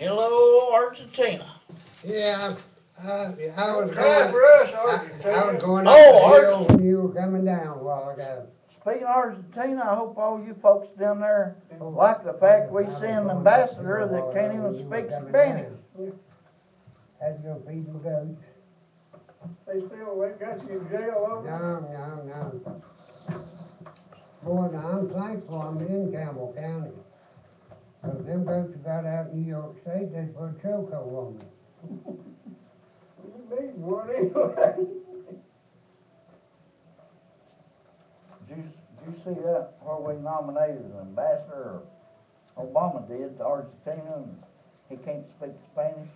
Hello, Argentina. Yeah, I was Try going, for us, I Argentina. was going Oh, up the hill when you were coming down a while ago. Speaking of Argentina, I hope all you folks down there like the fact we send an ambassador that can't even speak Spanish. Had to go feed my goats. They got you in jail over it? No. Boy, now I'm thankful I'm in Campbell County. Cause them goats got out in New York State, they put a chokehold on me. You need one anyway. Did you see that where we nominated an ambassador, or Obama did, to Argentina, and he can't speak Spanish?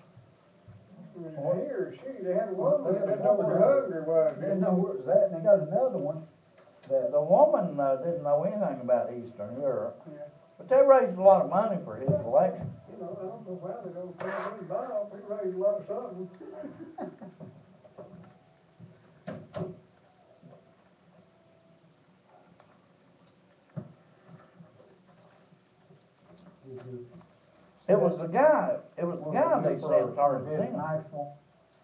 He or she, they had a woman, they didn't know where Hungary was. They didn't know where it was at, and they got another one. The woman didn't know anything about Eastern Europe, Yeah. but they raised a lot of money for his election. You know, I don't know why they don't call him Bob, he raised a lot of something. It was the guy they sent to Argentina. Nashville.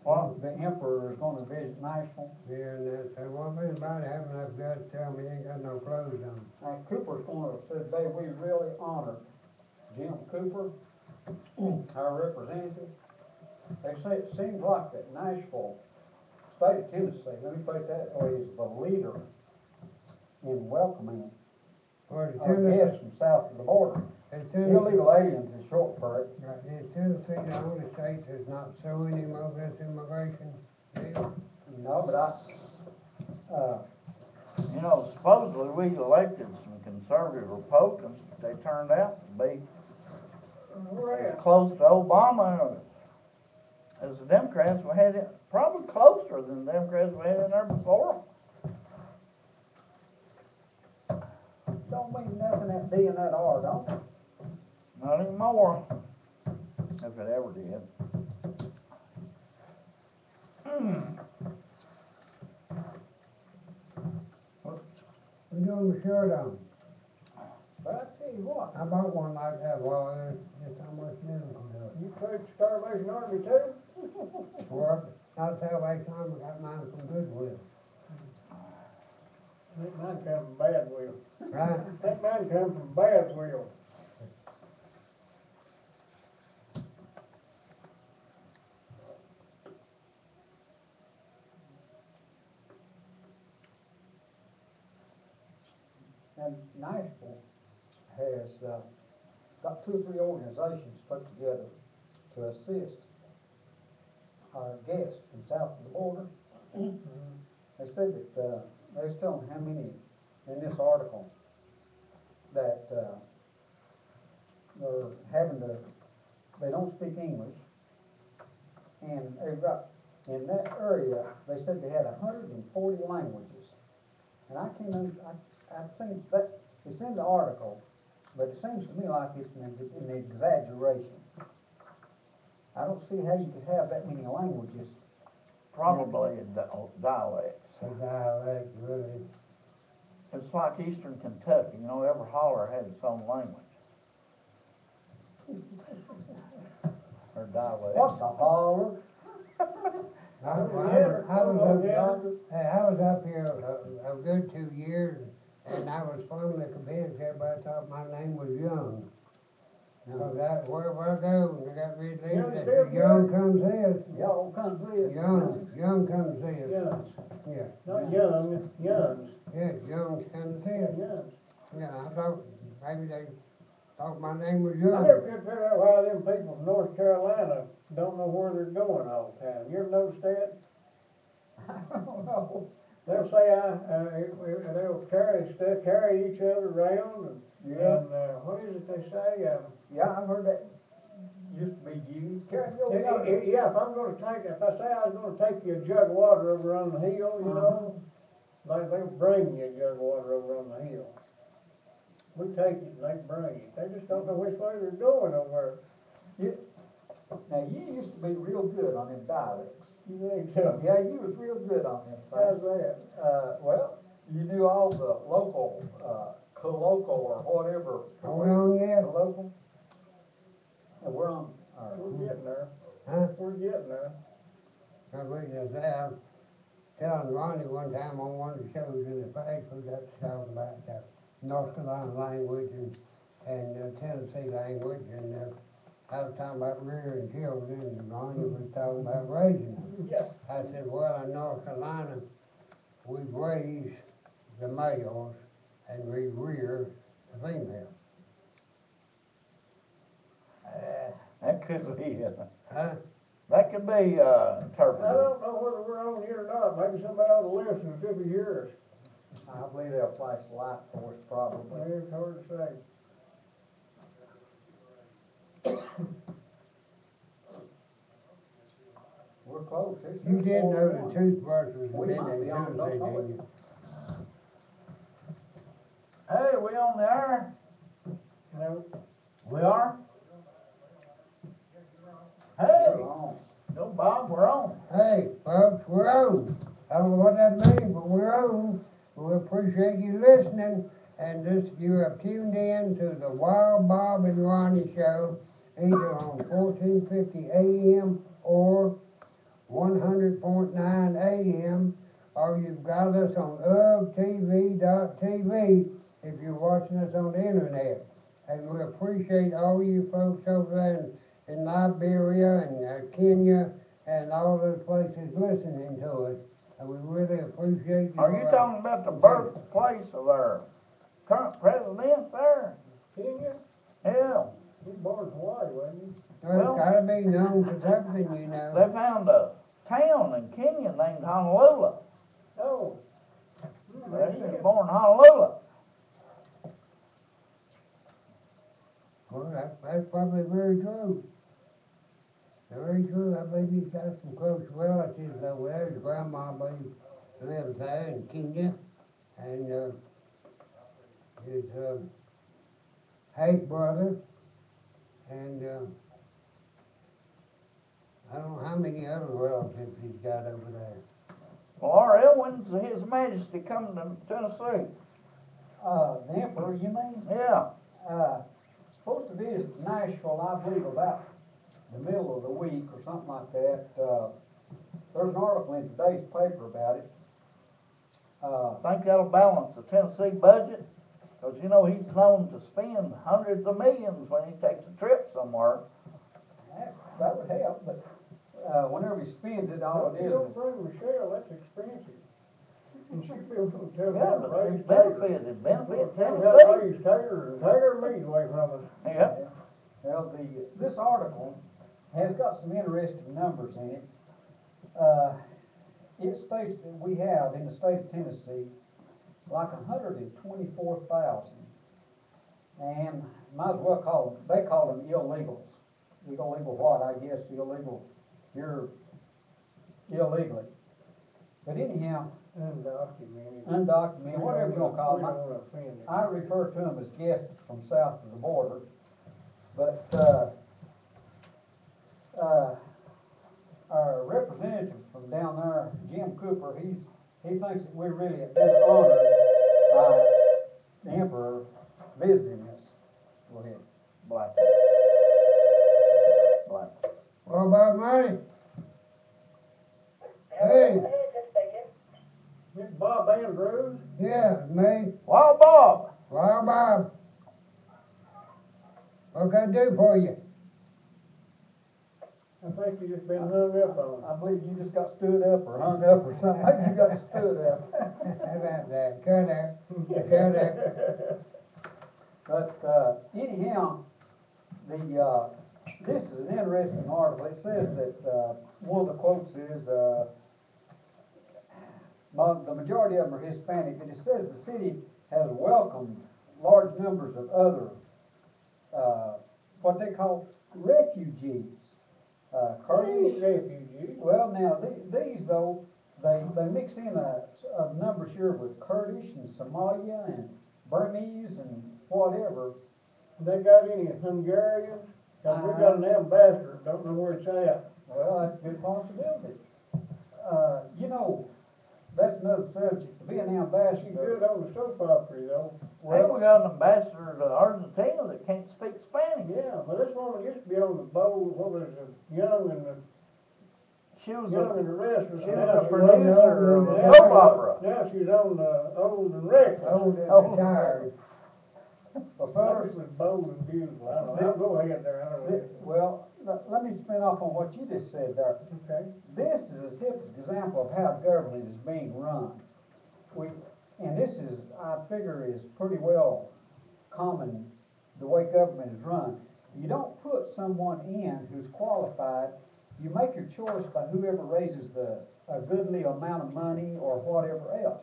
What? The emperor is gonna visit Nashville. Yeah, and that's, well, anybody have enough guts to tell me he ain't got no clothes on. Cooper's gonna, said, "Babe, we really honored Jim Cooper, our representative." They say it seems like that Nashville, state of Tennessee, let me put it that way, is the leader in welcoming Well, our guests from south of the border. Illegal aliens is short for it. Is Tennessee the only state that's not suing him over this immigration deal? No, but You know, supposedly we elected some conservative Republicans, but they turned out to be as close to Obama as the Democrats we had in, probably closer than the Democrats we had in there before. don't mean nothing that D and that R, don't it? Not anymore, if it ever did. We doing the shirt on. But I tell you what, I bought one like that, well, it's how much medical does. You played Starvation Army too? Well, not Salvation Army, got mine from Goodwill. I think mine come from Badwill. Right? I think mine come from Badwill. and Nashville has got 2 or 3 organizations put together to assist our guests from south of the border. They said that they was telling how many in this article that they're having to, they don't speak English, and they've got, in that area, they said they had 140 languages. And I can't, I've seen that, it's in the article, but it seems to me like it's an exaggeration. I don't see how you could have that many languages. Probably a dialect. A dialect, really. It's like Eastern Kentucky, you know, every holler had its own language. Or dialect. What's a holler? I was up here a good 2 years, and I was firmly convinced everybody thought my name was Young. So that, wherever I go, and I got rid of it, Young comes this. Y'all comes this. Young comes this. Youngs. Yeah. Not young, Youngs. Yeah, Young comes this. Youngs. Yeah, I thought maybe they thought my name was I Young. never could figure out why them people from North Carolina don't know where they're going all the time. You ever noticed that? I don't know. They'll say, they'll carry each other around and, what is it they say? Yeah, I've heard that used to be used. Carry me over yonder. Yeah, if I say I was gonna take you a jug of water over on the hill, you know, they'll bring you a jug of water over on the hill. We take it and they bring it. They just don't know which way they're going over Yeah. Now, you used to be real good on them dialects. there. You think so? Yeah, you was real good on them How's things. that? Well, you knew all the local, colloquial or whatever. Are we on yet? Colloquial. And we're on our reason I say, I was telling Ronnie one time on one of the shows in the past, we got to talking about North Carolina language and Tennessee language, and I was talking about rearing children, and Ronnie was talking about raising them. Yeah. I said, well, in North Carolina, we raise the males and we rear the females. That could be, Huh? that could be, I interpreted. don't know whether we're on here or not, maybe somebody ought to listen if it yours. I believe they'll flash the light for us probably. It's hard to say. We're close. You did know the toothbrush was We might invented be in on, don't Tennessee, know didn't it. you? Hey, we on the air? No, We are? Hey, We're on. no, Bob, we're on. Hey, folks, we're on. I don't know what that means, but we're on. We appreciate you listening, and you have tuned in to the Wild Bob and Ronnie Show, either on 1450 AM or 100.9 AM, or you've got us on UbTV.tv if you're watching us on the internet. And we appreciate all you folks over there in Liberia and Kenya and all those places listening to us. And we really appreciate you. Are you talking about the birthplace of our current president there? Kenya, Yeah, he born in Hawaii, wasn't he? Well, it's gotta be known for something, you know. they found a town in Kenya named Honolulu. Oh. They said he was born in Honolulu. Well, that's probably very true. Very true. I believe he's got some close relatives over there. His grandma, I believe, lives there in Kenya. And his half brother. And I don't know how many other relatives he's got over there. Well, R.L., when's His Majesty coming to Tennessee? The emperor, you mean? Yeah. Supposed to visit Nashville, I believe, about the middle of the week or something like that. There's an article in today's paper about it. Think that'll balance the Tennessee budget? Because, you know, he's known to spend hundreds of millions when he takes a trip somewhere. That would help, but whenever he spends it, all it You is don't bring Michelle, that's expensive. And she'll be able to tell Yeah, her but raise it taters. benefits Tell her Tennessee. how to raise taters and take her meat away from us. Yeah. Well, this article has got some interesting numbers in it. It states that we have in the state of Tennessee like 124,000, and might as well call them, they call them illegals. Illegal what? I guess illegal, you're illegally. But anyhow, undocumented, whatever you want to call We them. don't want to offend it. I refer to them as guests from south of the border, but our representative from down there, Jim Cooper, he thinks that we're really been honored by the emperor visiting us. Go ahead. Black. Black. What about money? Hey, It's Bob Andrews. yeah, it's me. Well, Bob. Well, Bob. What can I do for you? I think you just been hung up on. I believe you just got stood up or hung up or something. Maybe you got stood up. How about that? Cut out. Cut out. But anyhow, this is an interesting article. It says that one of the quotes is the majority of them are Hispanic, but it says the city has welcomed large numbers of other what they call refugees. Kurdish refugees. Well, now these though they mix in a number here with Kurdish and Somalia and Burmese and whatever. They got any Hungarians? Cause we got an ambassador, don't know where it's at. Well, that's a good possibility. You know, that's another subject. To be an She's ambassador. good on the soap opera though. Well, we got an ambassador to Argentina that can't speak Spanish. Yeah, but this woman used to be on the boat, what was it, Young and the She was young a, and the rest was. she was now a she's producer of a now soap she's opera. Now she's on, Old and Reckless. Old and Oh. retired. Well, That fellas, was bold and beautiful, I don't know, I'll go ahead there, I don't know. Well, let me spin off on what you just said there. Okay. This is a typical example of how government is being run. And this is, I figure, is pretty well common, the way government is run. You don't put someone in who's qualified. You make your choice by whoever raises a goodly amount of money or whatever else.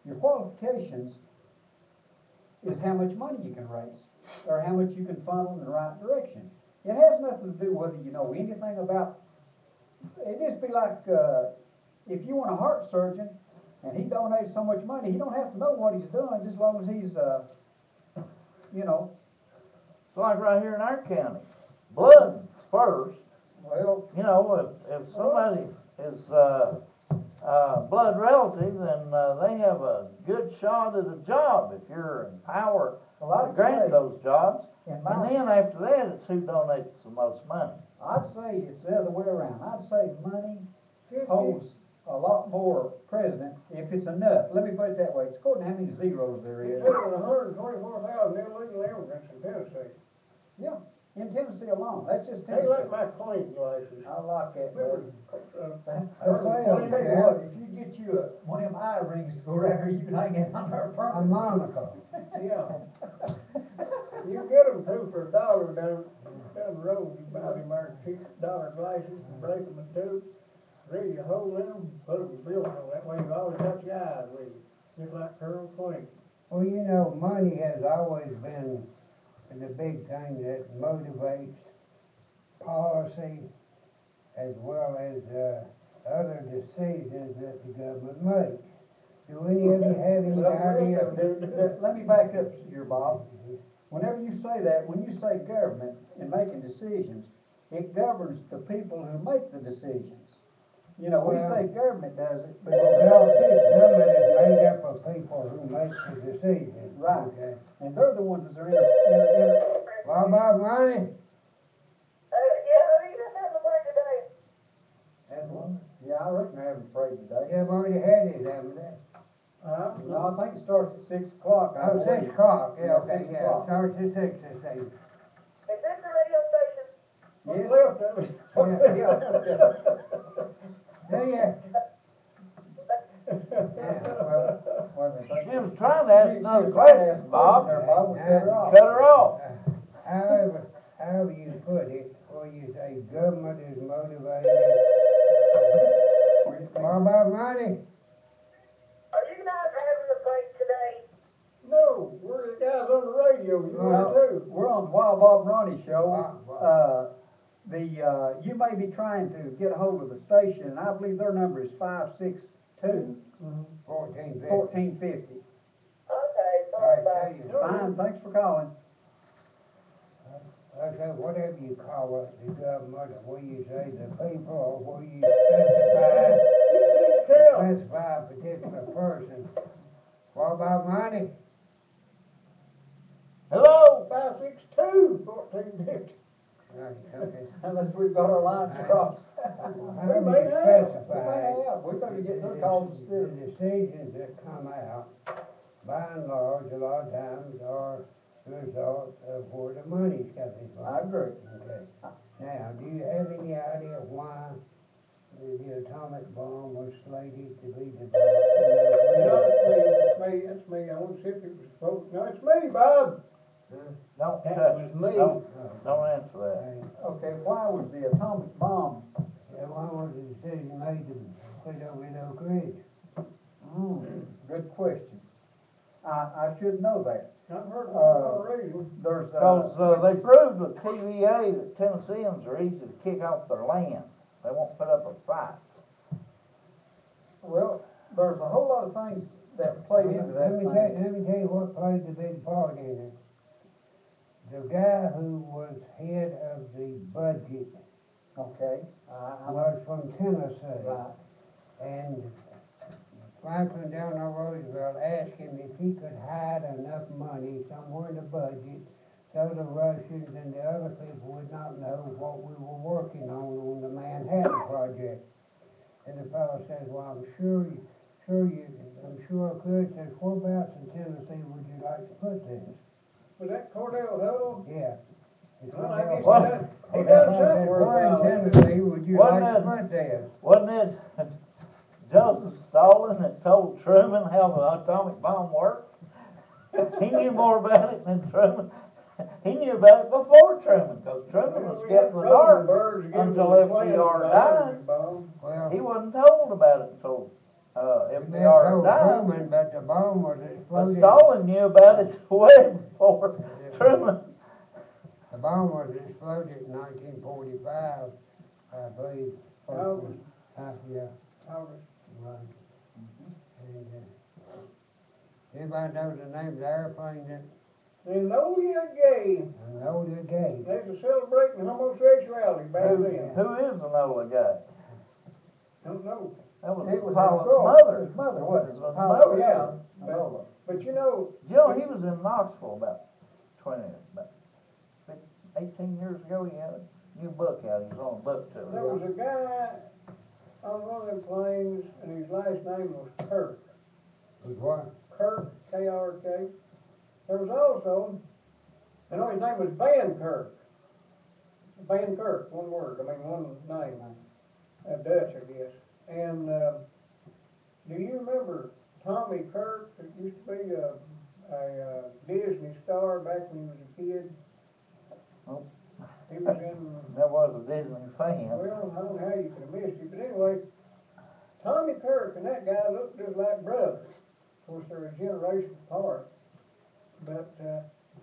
Your qualifications is how much money you can raise, or how much you can funnel in the right direction. It has nothing to do whether you know anything about, it just be like, if you want a heart surgeon, and he donates so much money, he don't have to know what he's doing, just as long as he's, you know. It's like right here in our county. Blood's first. Well, You know, if somebody is, blood relative, then, they have a good shot at a job if you're in power well, to I'd grant say, those jobs. in And my, then after that, it's who donates the most money. I'd say it's the other way around. I'd say money holds a lot more precedent if it's enough. Let me put it that way. It's according to how many zeros there You're is. taking 124,000 illegal immigrants in Tennessee. Yeah, in Tennessee alone. That's just They like Tennessee. my clean glasses. I like that, Remember, buddy. I'll I'll tell you yeah. what, if you get you one of them eye rings to go around here, you can hang it on there A permanent. monocle. yeah. You get them two for $1 down the road, you buy them there cheap dollar glasses, and break them in two, drill a hole in them, put them in billfold, that way you always got your eyes with you, just like Pearl Queen. Well, you know, money has always been the big thing that motivates policy as well as, other decisions that the government makes. Do any of you have any idea? Let me back up here, Bob. Whenever you say that, when you say government and making decisions, it governs the people who make the decisions. You know, we Well, say government does it, but Well, it's the politicians. government is made up of people who make the decisions. Right. Okay. And they're the ones that are in. What about money? Yeah, how are you guys having a party today? Yeah, I reckon they're having a parade today. They've already had it, haven't they? No, I think it starts at 6 o'clock, I Oh, believe. 6 o'clock, Yeah, yeah, okay, 6 yeah, o'clock. starts at 6 this evening. Is this the radio station? What's Yes. left of it? Yeah. Well, wait a minute. She was trying to ask She another was trying to question, ask a Bob. question there, Bob, we cut her off. Cut her off. However you put it, where you say government is motivated. What about money? Are you guys having a break today? No, we're the guys on the radio, you are too. We're on the Wild Bob and Ronnie show. Wow. You may be trying to get a hold of the station, and I believe their number is 562 1450. 1450. Okay, All sorry right, about tell it. you. Fine, thanks for calling. Okay, whatever you call it, the government, or where you say the people, or where you specify a particular person. What about money? Hello? 562 1450. Right, okay. Unless we've got our lines All right. crossed. How do may you have. specify? We better get their the- calls The instead. decisions that come out, by and large, a lot of times are the result of where the money's coming from. I agree. Okay. Now, do you have any idea why the atomic bomb was slated to be developed in No, those regions? it's me, I want to see if it was supposed, no, it's me, Bob. Don't That touch was it. me. Don't answer that. Right. Okay, why was the atomic bomb? Yeah, why was the decision made to put over at Oak Ridge? Good question. I should know that. I've heard one reason. There's, Because, they proved with TVA that Tennesseans are easy to kick off their land. They won't put up a fight. well, there's a whole lot of things that played into that Let me tell you what played the big part in it. The guy who was head of the budget Okay, I know. was from Tennessee. Right. And Franklin Delano Roosevelt asked him if he could hide enough money somewhere in the budget so the Russians and the other people would not know what we were working on the Manhattan Project. And the fellow says, well, I'm sure I could. Says, whereabouts in Tennessee would you like to put this? Was that Cordell Huddle? Yeah. It's Well, I guess What? he done I something said, where worthwhile. in Tennessee would you Wasn't like to it- put this? Wasn't it Joseph Stalin that told Truman how the atomic bomb worked? He knew more about it than Truman. He knew about it before Truman, because Truman was kept in the dark until FDR died. Well, He wasn't told about it until he been FDR told died. Truman, but the bomb was But exploded. Stalin knew about it way before Truman. The bomb was exploded in 1945, I believe. August. Yeah, August. right. And everybody knows the name of the airplane that Enola Gay. Enola Gay. They was celebrating homosexuality back Who then. is Enola Gay? Don't know. That was It the was pilot's his mother. mother, wasn't His it? mother. Pilot's Oh, yeah. mother, Enola. But you know, Joe, he was in Knoxville about 18 years ago. He had a new book out. He was on a book tour. there was a guy on one of them planes, and his last name was Kirk. Was what? Kirk, K-R-K. There was also, I know his name was Van Kirk. Van Kirk, one word, one name. Dutch, I guess. And do you remember Tommy Kirk, that used to be a Disney star back when he was a kid? Nope. He was in, That was a Disney fan. well, I don't know how you could have missed it, but anyway, Tommy Kirk and that guy looked just like brothers. Of course, they're a generation apart, but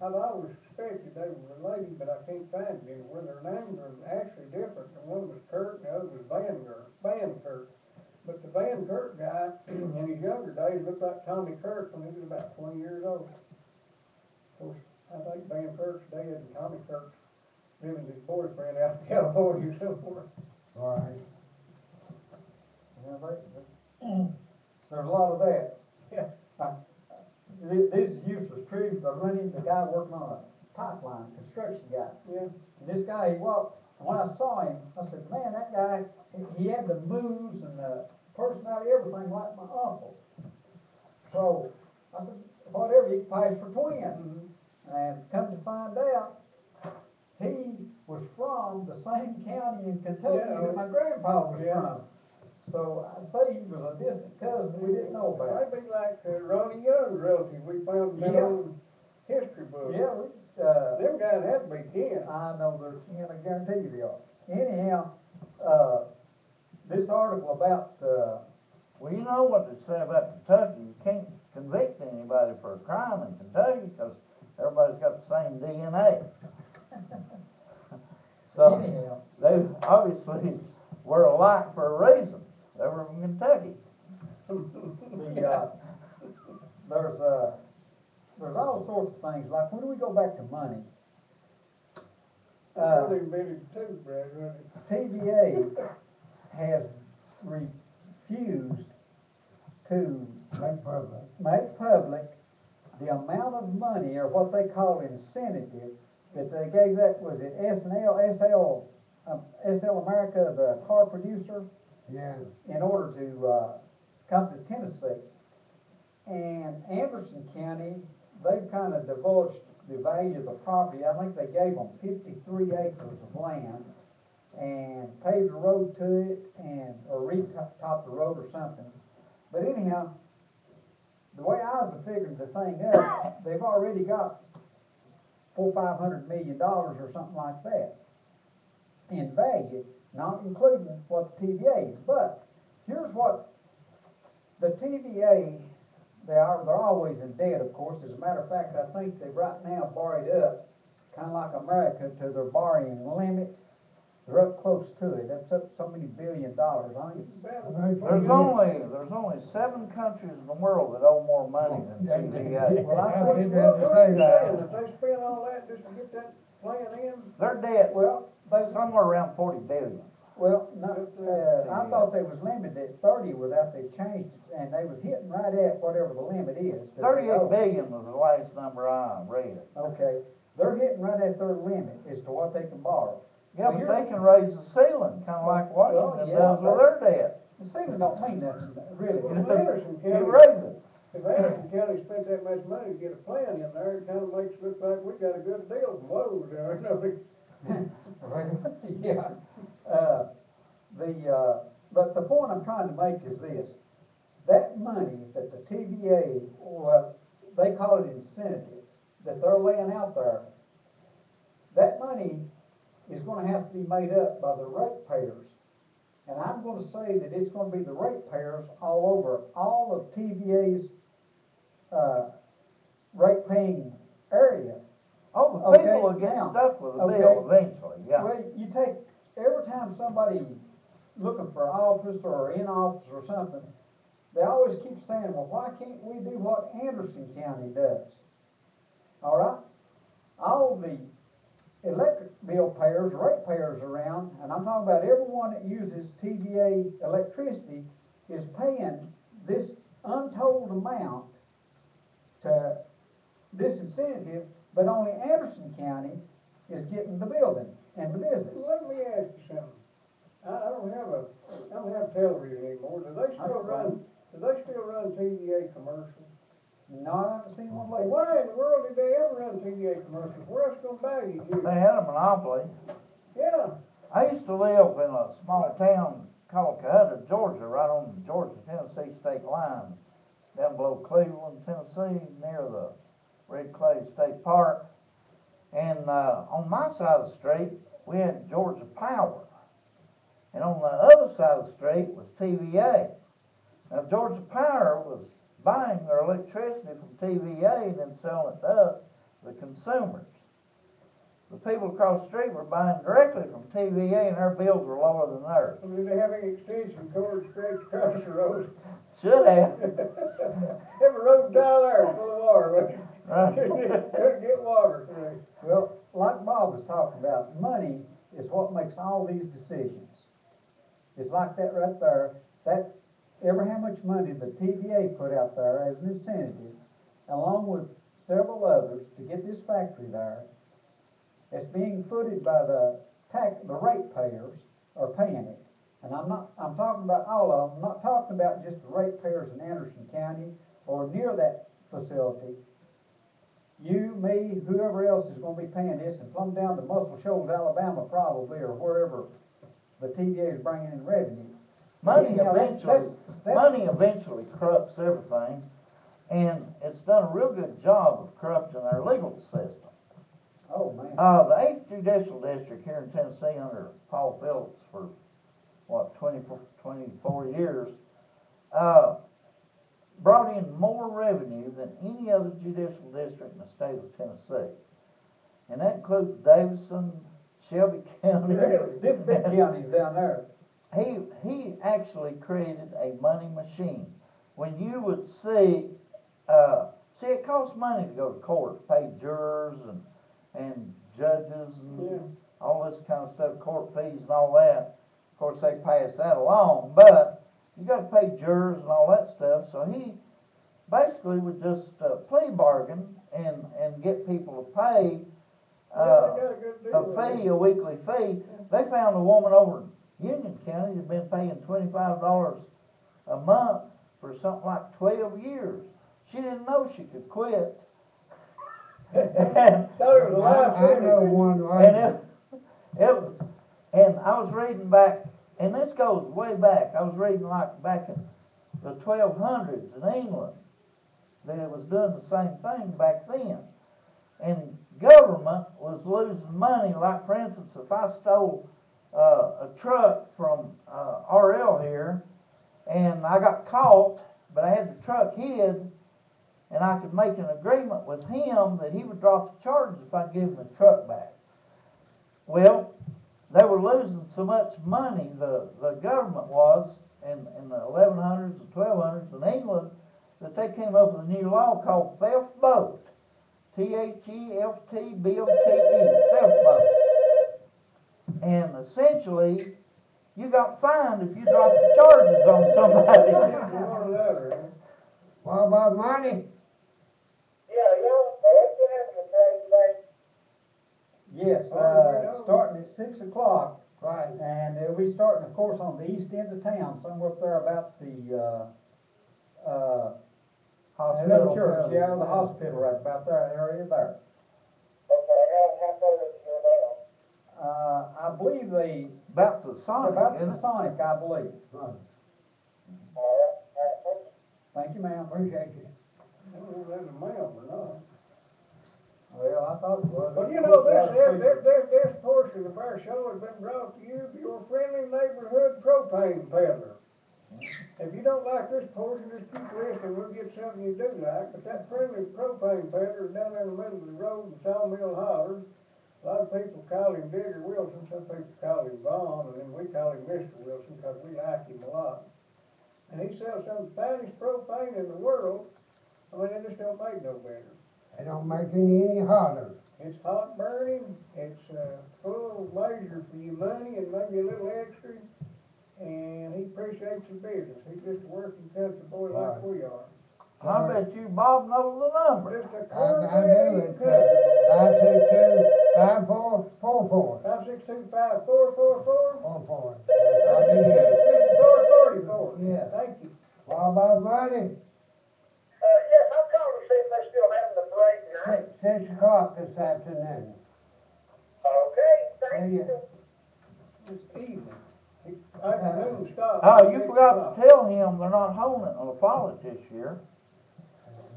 I've always suspected they were related, but I can't find it anywhere. Their names are actually different. The one was Kirk, and the other was Van Kirk. But the Van Kirk guy, in his younger days, looked like Tommy Kirk when he was about 20 years old. Of course, I think Van Kirk's dead, and Tommy Kirk's living with his boyfriend out in California somewhere. Right. Yeah, there's a lot of that. Yeah. This is useless truth, but I run into a guy working on a pipeline, construction guy. Yeah. And this guy, he walked, and when I saw him, I said, man, that guy, he had the moves and the personality, everything like my uncle. So I said, whatever, he passed for twins. Mm-hmm. And come to find out, he was from the same county in Kentucky that my grandpa was from. So I'd say he was a distant cousin we didn't know about. Might be like Ronnie Young's relative we found in that old history book. Yeah, Them guys had to be kin. I know they're kin, I guarantee you they are. Anyhow, this article about, Well, you know what they say about Kentucky. You can't convict anybody for a crime in Kentucky because everybody's got the same DNA. So anyhow, they obviously were alike for a reason. They were from Kentucky. there's all sorts of things, like when we go back to money, That's what invented the toothbrush, wasn't it? TVA has refused to make public the amount of money, or what they call incentive, that they gave that, was it SL America, the car producer? Yeah. In order to come to Tennessee. And Anderson County, they've kind of divulged the value of the property. I think they gave them 53 acres of land and paved a road to it, or re-topped the road or something. But anyhow, the way I was figuring the thing up, they've already got $400-500 million or something like that in value, not including what the TVA is. But here's what the TVA, they're always in debt, of course. As a matter of fact, I think they've right now borrowed up, kind of like America, to their borrowing limit. They're up close to it. That's up so many $1 billion. I think it's There's only 7 countries in the world that owe more money than TVA. well, I What think you saying, that they spent all that just to get that plan in? Their debt, well, somewhere around 40 billion. well, no, I thought they was limited at 30 without they changed it, and they was hitting right at whatever the limit is. 38 billion was the last number I read. Okay, they're hitting right at their limit as to what they can borrow. Yeah, but they can raise the ceiling, kind of like Washington does with their debt. The ceiling don't mean nothing, really. Well, if Anderson You County, raise it. if Anderson County spent that much money to get a plant in there, it kinda makes it look like we got a good deal from Lowe's there, don't it? Well, yeah, but the point I'm trying to make is this, that money that the TVA, well, they call it incentive, that they're laying out there, that money is gonna have to be made up by the ratepayers. And I'm gonna say that it's gonna be the ratepayers all over, all of TVA's, rate-paying area. Oh, the Okay, people will get now, stuck with the okay. bill eventually, yeah. Well, you take, every time somebody looking for office or in office or something, they always keep saying, well, why can't we do what Anderson County does? All right? All the electric bill payers, rate payers around, and I'm talking about everyone that uses TVA electricity, is paying this untold amount to this incentive, but only Anderson County is getting the building and the business. Let me ask you something. I don't have television anymore. Do they still run TVA commercials? No, I haven't seen one Well, lately. why in the world did they ever run TVA commercials? Where else gonna bag it you? They had a monopoly. Yeah, I used to live in a small town called Cohutta, Georgia, right on the Georgia-Tennessee state line, down below Cleveland, Tennessee, near the Red Clay State Park. And on my side of the street, we had Georgia Power. And on the other side of the street was TVA. Now, Georgia Power was buying their electricity from TVA and then selling it to us, the consumers. The people across the street were buying directly from TVA, and their bills were lower than theirs. I mean, they have any extension cord stretched across the road. Should have. Every road tile there is full of water. Right. Couldn't get water through. Well, like Bob was talking about, money is what makes all these decisions. It's like that right there, that ever how much money the TVA put out there as an incentive, along with several others to get this factory there, it's being footed by the ratepayers are paying it. And I'm talking about all of them, I'm not talking about just the ratepayers in Anderson County or near that facility. You, me, whoever else is gonna be paying this, and plumb down to Muscle Shoals, Alabama probably, or wherever the TVA is bringing in revenue. Money Anyhow, money eventually corrupts everything, and it's done a real good job of corrupting our legal system. Oh, man. The 8th Judicial District here in Tennessee under Paul Phillips for, 24 years, brought in more revenue than any other judicial district in the state of Tennessee. And that includes Davidson, Shelby County. Them big counties down there. He actually created a money machine. When you would see, it costs money to go to court, to pay jurors and judges and all this kind of stuff, court fees and all that. Of course, they pass that along, but you got to pay jurors and all that stuff. So he basically would just plea bargain and get people to pay a fee, a weekly fee. They found a woman over in Union County had been paying $25 a month for something like 12 years. She didn't know she could quit. Thought it was a live I know one lady. And I was reading back, and this goes way back. I was reading like back in the 1200s in England that it was doing the same thing back then. And government was losing money. Like, for instance, if I stole a truck from RL here, and I got caught, but I had the truck hid, and I could make an agreement with him that he would drop the charges if I give him the truck back. Well, they were losing so much money, the government was, in the 1100s and 1200s in England, that they came up with a new law called theft boat. THEFTBOTE, theft boat. And essentially, you got fined if you dropped the charges on somebody. What about money? Yeah, y'all, what's gonna happen today? Yes, starting at 6 o'clock, Right. And it'll be starting, of course, on the east end of town, somewhere up there about the, Hospital. church, yeah, the Yeah. hospital, right about that area there. Okay, how far is it here now? I believe About the Sonic, about isn't the it? Sonic, I believe. Right. All right, thank you. Thank you, ma'am. Appreciate you. I don't know if that's a mail or not. Well, I thought it was. Well, you Of know, course, a lot of people- this portion of our show has been brought to you by your friendly neighborhood propane peddler. If you don't like this portion, just keep listening, we'll get something you do like. But that friendly propane peddler is down there in the middle of the road in Sawmill Holler. A lot of people call him Digger Wilson, some people call him Vaughn, and then we call him Mr. Wilson because we like him a lot. And he sells some of the finest propane in the world. I mean, they just don't make no better. They don't make any hotter. It's hot burning, it's full measure for your money and maybe a little extra, and he appreciates your business. He's just a working country boy like Right. we are. I bet you Bob knows the number. Just a I cornbread do eating it, country boy. 562-5444. 562-5444. 44. That's what it is. 562-5444. Yeah. Thank you. What about Buddy? Yes, I'm calling to see if they're still having the parade tonight. 6 o'clock this afternoon. Okay, See thank ya. you. It's evening. Afternoon stop. Oh, you forgot to tell him they're not holding it on the Follett this year.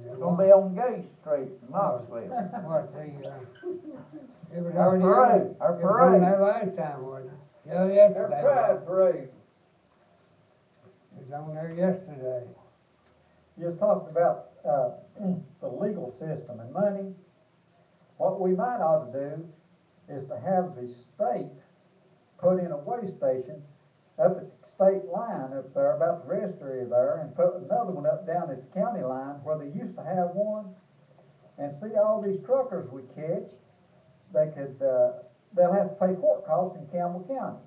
It's gonna be on Gay Street in Knoxville. What, it was Our already parade, our It was on parade. there last time, wasn't it? Yeah, Our yesterday. pride parade. It was on there yesterday. You just talked about, the legal system and money. What we might ought to do is to have the state put in a weigh station up at the state line up there, about the rest area there, and put another one up down at the county line where they used to have one. And see all these truckers we catch, they could, they'll have to pay court costs in Campbell County.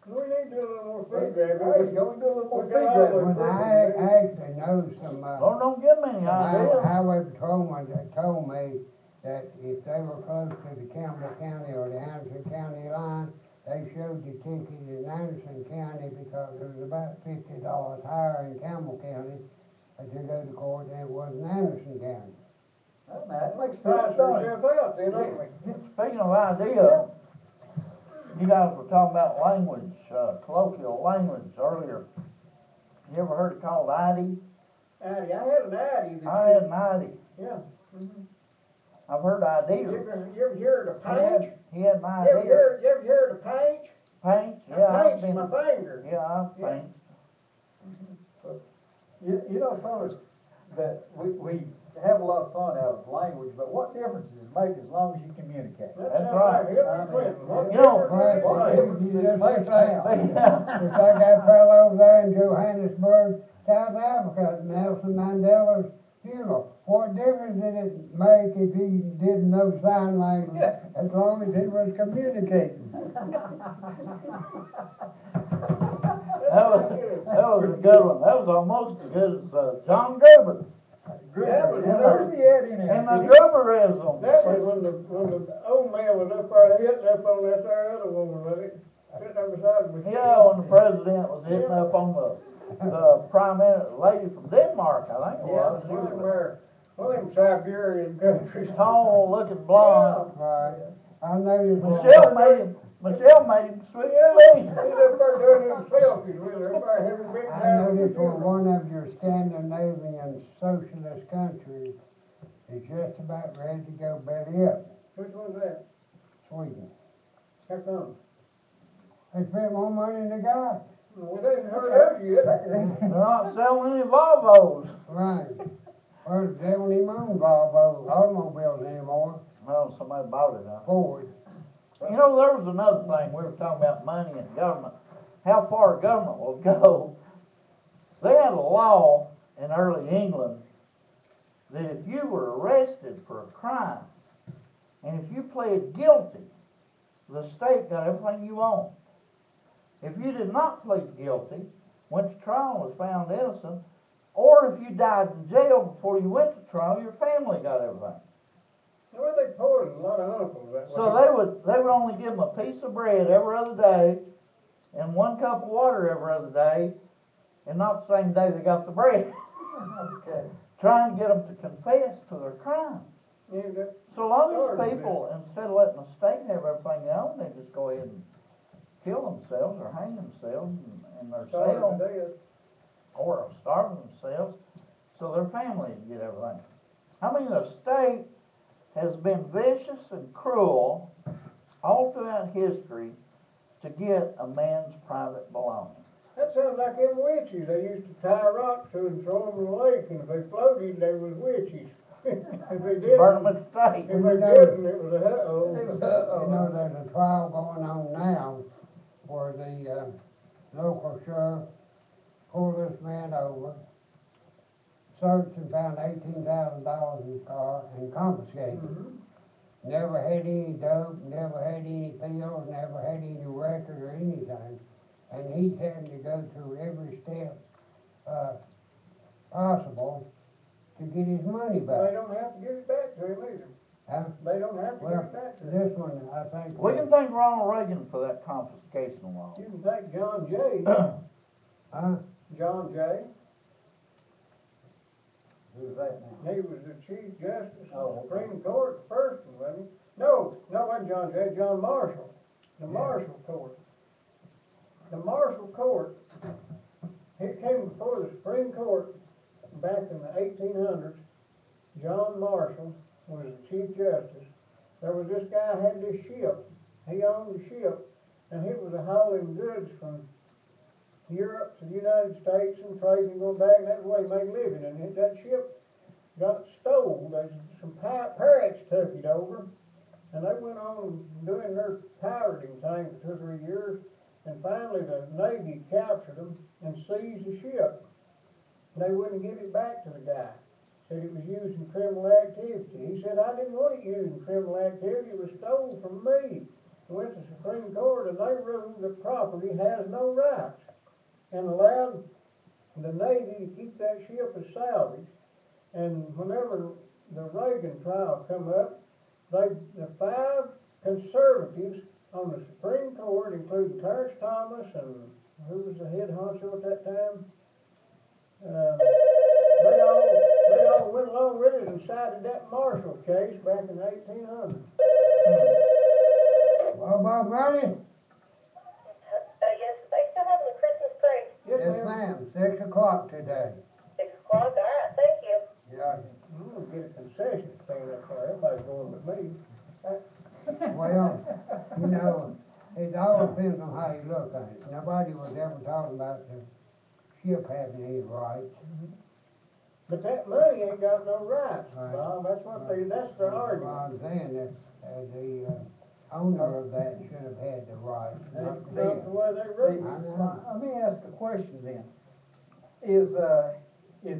We need to do a little more food There grabbing. you go, we do a little more We got feed all grabbing. the- When I actually know some, Lord, don't give me any ideas. highway patrolmen that told me that if they were close to the Campbell County or the Anderson County line, they showed the ticket in Anderson County because it was about $50 higher in Campbell County. But you go to court and it was in Anderson County. Well, now, that makes Price sense, don't it? yourself out then, ain't we? Speaking of ideas, you guys were talking about language, colloquial language earlier. You ever heard it called Addy? Addy, I had an Addy that I had an Addy. yeah. I've heard You idea. ever heard of paint? He had an You ever idea. heard of paint? Paint, yeah, I've Paint's been, my finger. yeah, I've Yeah. paint. You know, fellas, that we have a lot of fun out of language, but what difference does it make as long as you communicate? That That's sounds right. like Hillary I mean, Clinton. What you know, difference what does it difference make? You does it just make look like- now? It's like that fellow over there in Johannesburg, South Africa, at Nelson Mandela's funeral. What difference did it make if he didn't know sign language, as long as he was communicating? That was a good one. That was almost as good as John Gruber. That was Yeah. Where's he at in And there? the Gruberism. That was when the old man was up there hitting up on that there other woman, was it? Sitting there beside me. Yeah, when the president was hitting up on the prime minister, lady from Denmark, I think it Yeah, was. She one of them was there, one of them Siberian countries. a tall looking blonde. Right. I noticed. Michelle made him sweet Yeah, sweet. he's up there doing them selfies with her. Everybody having a big I time. noticed when one of your Scandinavian socialist countries is just about ready to go belly up, Which one's that? Sweden. How come? They spent more money than they got. We didn't heard of yet. They're not selling any Volvos. Right. Well, they don't even own Volvo automobiles anymore. Well, somebody bought it, huh? Ford. You know, there was another thing, we were talking about money and government, how far government will go. They had a law in early England that if you were arrested for a crime, and if you pled guilty, the state got everything you owned. If you did not plead guilty, went to trial and was found innocent, or if you died in jail before you went to trial, your family got everything. Well, they poisoned a lot of uncles that way. So they would only give them a piece of bread every other day and 1 cup of water every other day, and not the same day they got the bread. Okay. Trying to get them to confess to their crime. Yeah, that So a lot of started these people, instead of letting the state have everything they own, they just go ahead and kill themselves or hang themselves in their started cell, to death. or starve themselves so their family can get everything. I mean, the state has been vicious and cruel all throughout history to get a man's private belongings. That sounds like them witches. They used to tie rocks to and throw them in the lake, and if they floated, they was witches. If they didn't, Burn them at the stake. if they didn't, it was a uh-oh. It was, You know, there's a trial going on now where the local sheriff pulled this man over, searched and found $18,000 in his car and confiscated it. Mhm. Never had any dope, never had any pills, never had any record or anything. And he's having to go through every step possible to get his money They back. don't have to give it back to him either. Huh? They don't have to give Well, it back to him. this one, I think. We can thank Ronald Reagan for that confiscation law. You can thank John Jay. Huh? John Jay. who's that now? He was the Chief Justice of the Oh, okay. Supreme Court, the first one, wasn't he? No, it wasn't John Jay, John Marshall. The Yeah. Marshall Court. The Marshall Court, it came before the Supreme Court back in the 1800s. John Marshall was the Chief Justice. There was this guy had this ship. He owned the ship, and he was hauling goods from Europe to the United States and trading, going back, and that's the way he made a living. And that ship got stole. Some pirates took it over, and they went on doing their pirating thing for 2 or 3 years. And finally, the Navy captured them and seized the ship. They wouldn't give it back to the guy. Said it was used in criminal activity. He said, I didn't want it used in criminal activity. It was stolen from me. He went to the Supreme Court, and they ruled that property has no rights, and allowed the Navy to keep that ship as salvage. And whenever the Reagan trial come up, the 5 conservatives on the Supreme Court, including Terrence Thomas and who was the head honcho at that time, they all went along with it and cited that Marshall case back in 1800. Well, Bob Ronnie? Yes, they still having the Christmas parade. Yes, Yes, ma'am. ma'am, 6 o'clock today. 6 o'clock, all right, thank you. Yeah. I'm gonna get a concession stand up there. Everybody's going but me. Well, you know, it all depends on how you look at it. Nobody was ever talking about the ship having any rights. But that money ain't got no rights, Right. Bob. That's their Well, argument. I'm saying that the owner of that should have had the rights, That's not the not the bill. way they wrote it. I know. Let me ask a question then. Is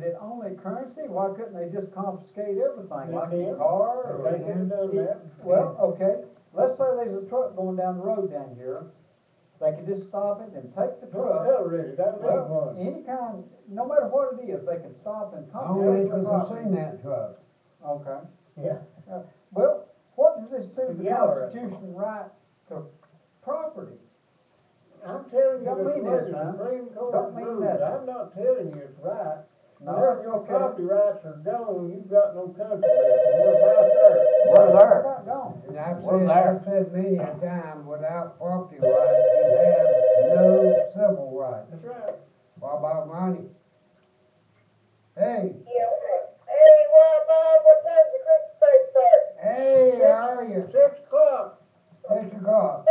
it only currency? Why couldn't they just confiscate everything, They like can. your car? or- They could have done that. Well, okay, let's say there's a truck going down the road down here. They could just stop it and take the truck. Accelerated, I need Well, one. any kind, no matter what it is, they can stop and Only confiscate the if you property. seen that truck. Okay. Yeah. Well, what does this do to the Yeah, all right. Constitution right to property? I'm telling you, Don't that's the mean way that, the son. Supreme Court Don't mean ruled. that. I'm not telling you it's right. No, Whenever that's your okay. property rights are gone, you've got no country left, and we're about there. We're They're there. not gone. And I've We're said, there. I've said many a time, without property rights, you have no civil rights. That's right. What about money? Hey, Yeah, hey, well, Bob, what time's the Christmas parade start? hey, how are you? 6 o'clock. 6 o'clock.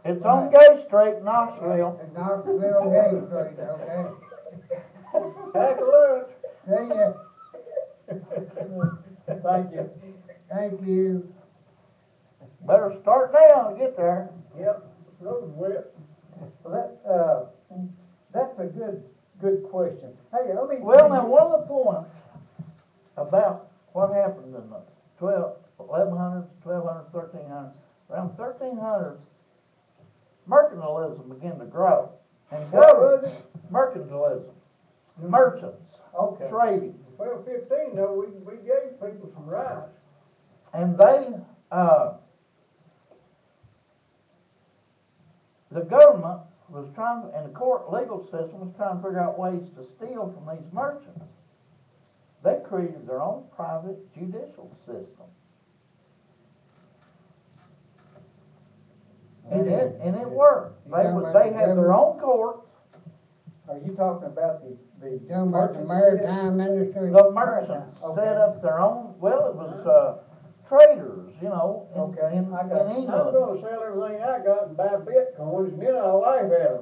It's on Gay Street, Knoxville. At Knoxville Gay Street, okay? Pack a lunch. See ya. Thank you. Thank you. Better start now to get there. Yep, road's wet. Well, that's a good question. Hey, let me. Well, now, one of the points about what happened in the 1100s, 1200s, 1300s, around 1300s, mercantilism began to grow. And What was it? mercantilism, merchants, Okay. trading. 1215, though, we gave people some rights. And the government was trying, and the court legal system was trying to figure out ways to steal from these merchants. They created their own private judicial system. And it worked. They had their own courts. Are you talking about the You talking about the merchants maritime industry? The merchants Okay. set up their own, well, it was traders, you know, Okay, in I got I'm you. England. gonna sell everything I got and buy Bitcoins, and then I'll laugh at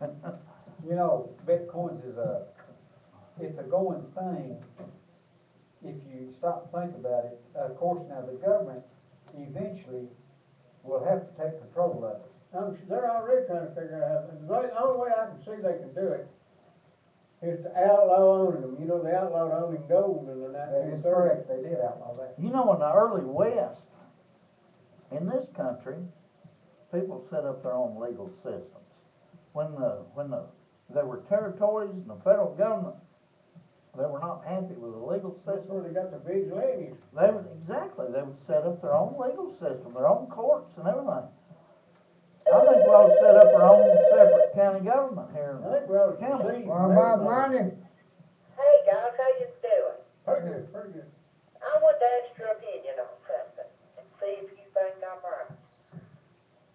them. You know, Bitcoins it's a going thing if you stop and think about it. Of course, now the government eventually will have to take control of it. They're already trying to figure out how, the only way I can see they can do it is to outlaw owning them. You know, they outlawed owning gold in the That 1930s. is correct, they did outlaw that. You know, in the early West, in this country, people set up their own legal systems. There were territories and the federal government, they were not happy with the legal That's system. where they got the vigilantes. They would set up their own legal system, their own courts and everything. I think we ought to set up our own separate county government here I think we ought to County. secede. What about money? Hey guys, how you doing? Pretty good, pretty good. I want to ask your opinion on something and see if you think I'm right.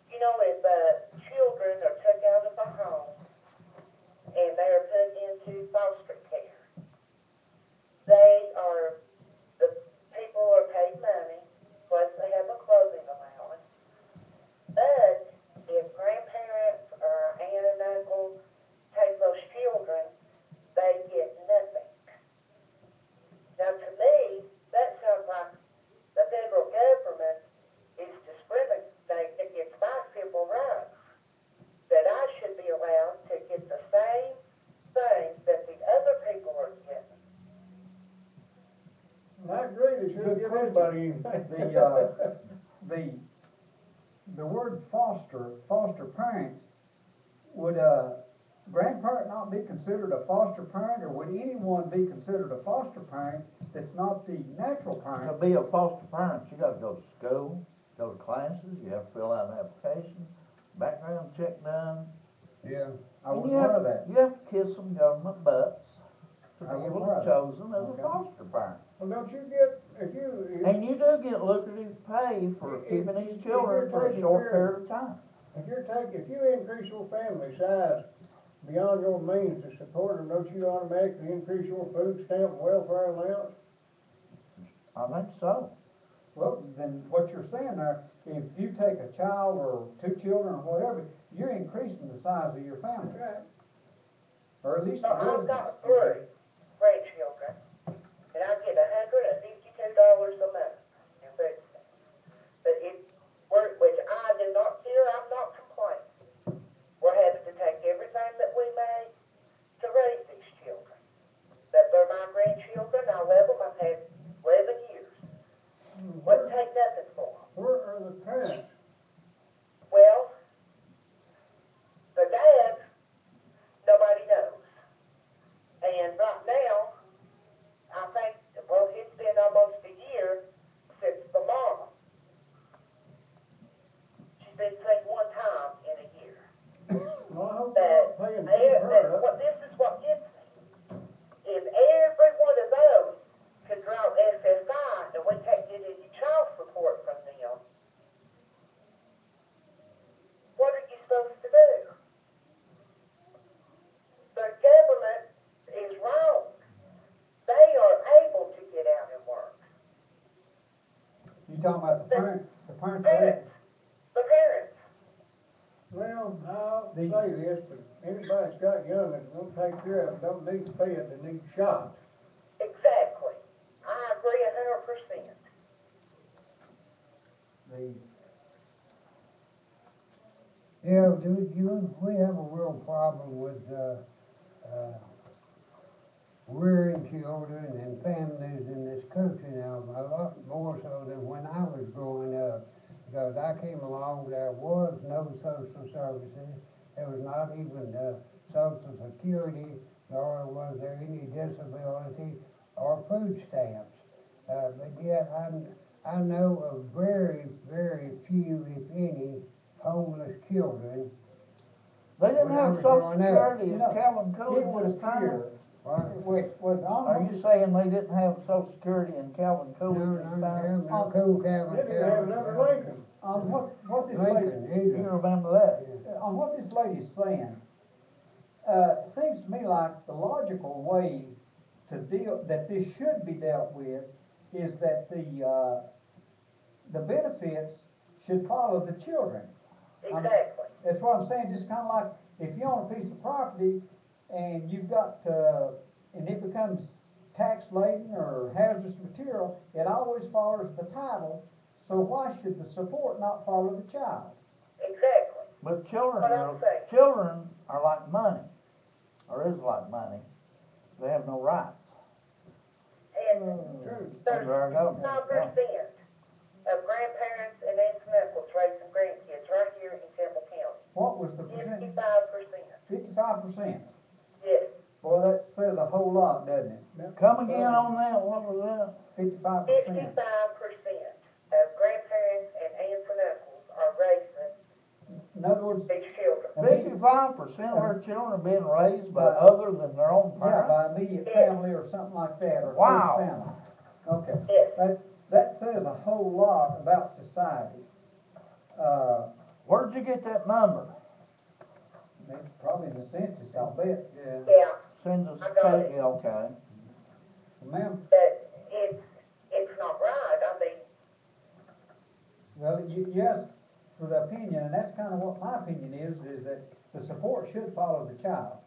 You know, if children are took out of a home and they are put into foster care, the people are paid money, plus they have a clothing allowance. But if grandparents or aunt and uncle take those children, they get nothing. Now, to me, that sounds like the federal government is discriminating against my civil rights, that I should be allowed to get the same things that the other people are getting. I agree, they should Good give question. anybody anything. The word foster parents, would grandparent not be considered a foster parent, or would anyone be considered a foster parent that's not the natural To parent? be a foster parent, you gotta go to school, go to classes, you have to fill out an application, background check done. Yeah. I was And you aware have, of that. you have to kiss some government butts to I be was able aware to of be that. chosen as Okay. a foster parent. Well, don't you get, And you do get lucrative pay for keeping these children for a short period of time. if you increase your family size beyond your means to support them, don't you automatically increase your food stamp and welfare allowance? I think so. Well, then what you're saying there, if you take a child or two children or whatever, you're increasing the size of your family, That's right. or at least So the I've business. got 3 grandchildren, and I get $152 a month in food stamps. But which I do not care, I'm not complaining. We're having to take everything that we make to raise these children. But they're my grandchildren, I love them, I've had 11 years. Wouldn't take nothing for them. Where are the parents? Well, the dads, nobody knows. And right now, I think, well, it's been almost a year since the mama. She's been seen one time in a year. Well, I hope they're But not paying to keep her up. this is what gets me. If every one of those could draw SSI and we can't get any child support from them, what are you supposed to do? The government is wrong. They are able to get out and work. You talking about the parents are Parents, able. the parents. Well, I'll say this, but anybody that's got young that won't take care of them don't need fed, they need shot. Exactly. I agree 100%. The Yeah, we have a real problem with, rearing children and families in this country now, a lot more so than when I was growing up. Because I came along, there was no social services, there was not even social security, nor was there any disability or food stamps. But yet I know of very, very few, if any, homeless children. They didn't When I have was Social growing up, Security You in know, Calvin It Coolidge's would time? appear, What? was on Are what you saying they didn't have Social Security in Calvin No, Coolidge's no, time? no, Cool Calvin. They didn't have another Lincoln. on what this lady, Lincoln, You either. remember that? on what this lady's saying, it seems to me like the logical way to deal, that this should be dealt with, is that the benefits should follow the children. Exactly. That's what I'm saying, just kinda like, if you own a piece of property and you've got, and it becomes tax laden or hazardous material, it always follows the title, so why should the support not follow the child? Exactly. But children What are, I'm saying. children are like money, or is like money. They have no rights. And True. there's There I go. 5% of grandparents and aunts and uncles raising grandkids right here in Campbell County. What was the percent? 55%. 55%. Yes. Boy, that says a whole lot, doesn't it? Come again on that, what was that? 55%. 55% of grandparents and aunts and uncles are raising In other words, these children. 55% of our children are being raised by other than their own yeah, parents? by immediate family or something like that, or close Wow. family. Okay, Yes. that says a whole lot about society. Where'd you get that number? It's probably in the census, I'll bet. Yeah. Yeah. Census, I got it. yeah, okay. Ma'am, But it's not right. I mean, well, you asked for the opinion, and that's kind of what my opinion is that the support should follow the child.